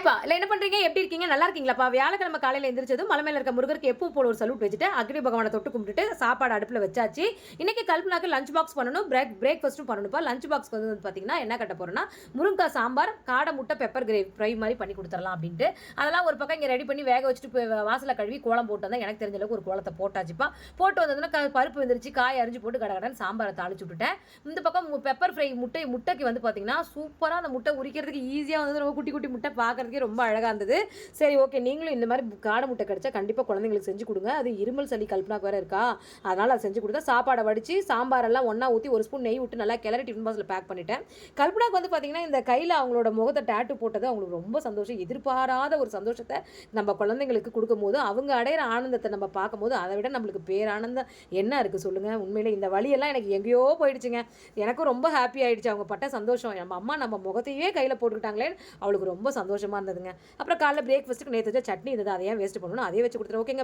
ஹாய்ப்பா இல்லை என்ன பண்ணுறீங்க, எப்படி இருக்கீங்க, நல்லா இருக்கீங்களாப்பா? வியாழக்கிழமை காலையில் எந்திரிச்சதும் மலை மேலே இருக்க முருகருக்கு எப்பவும் போல ஒரு சல்யூட் வச்சுட்டு அக்னி பகவானை தொட்டு கும்பிட்டுட்டு சாப்பாடு அடுப்பில் வச்சாச்சு. இன்னைக்கு கல்பனாக்கு லஞ்ச் பாக்ஸ் பண்ணணும், பிரேக்ஃபாஸ்ட்டும் பண்ணணும்ப்பா. லஞ்ச் பாக்ஸ்க்கு வந்து பார்த்தீங்கன்னா என்ன கட்ட போகிறேன்னா, முருங்கைக்காய் சாம்பார், காடை முட்டை பெப்பர் கிரேவி ஃப்ரை மாதிரி பண்ணி கொடுத்துடலாம் அப்படின்ட்டு. அதெல்லாம் ஒரு பக்கம் இங்கே ரெடி பண்ணி வேக வச்சுட்டு வாசலை கழுவி கோலம் போட்டு வந்தேன். எனக்கு தெரிஞ்ச அளவுக்கு ஒரு கோலத்தை போட்டாச்சுப்பா. போட்டு வந்ததுன்னா பருப்பு வந்துருச்சு, காய் அரிஞ்சு போட்டு கடகடன்னு சாம்பாரை தாளிச்சு விட்டுட்டேன். இந்த பக்கம் பெப்பர் ஃப்ரை முட்டைக்கு வந்து பார்த்தீங்கன்னா சூப்பராக அந்த முட்டை உரிக்கிறதுக்கு ஈஸியாக வந்து ரொம்ப குட்டி குட்டி முட்டை பார்க்கறதுக்கே ரொம்ப அழகாக இருந்தது. சரி ஓகே, நீங்களும் இந்த மாதிரி காடை முட்டை கிடைச்சா கண்டிப்பாக குழந்தைங்களுக்கு செஞ்சு கொடுங்க. அது இருமல் சளி கல்பனாக்கு வேறு இருக்கா, அதனால் அதை செஞ்சு கொடுத்தா சாப்பாடை வடித்து சாம்பாரெல்லாம் ஒன்றா ஊற்றி ஒரு ஸ்பூன் நெய் விட்டு நல்லா கிளறி டிஃபன் பாக்ஸில் பேக் பண்ணிட்டேன். கல்பனாக்கு வந்து பார்த்திங்கன்னா இந்த கையில் அவங்களோட முகத்தை டேட்டு போட்டது அவங்களுக்கு ரொம்ப சந்தோஷம். எதிர்பாராத ஒரு சந்தோஷத்தை நம்ம குழந்தைங்களுக்கு கொடுக்கும்போது அவங்க அடையிற ஆனந்தத்தை நம்ம பார்க்கும்போது அதை விட நம்மளுக்கு பேரானந்தம் என்ன இருக்குது சொல்லுங்கள். உண்மையிலே இந்த வழியெல்லாம் எனக்கு எங்கேயோ போயிடுச்சுங்க. எனக்கும் ரொம்ப ஹாப்பி ஆகிடுச்சு. அவங்க பட்ட சந்தோஷம், நம்ம அம்மா நம்ம முகத்தையே கையில் போட்டுக்கிட்டாங்களே, அவளுக்கு ரொம்ப சந்தோஷமாக இருந்ததுங்க. அப்புறம் காலைல பிரேக்ஃபாஸ்ட்டுக்கு நேற்று வச்ச சட்னி இருந்தது, அதை ஏன் வேஸ்ட் பண்ணணும், அதே வச்சு கொடுத்துருவோம். ஓகேங்க.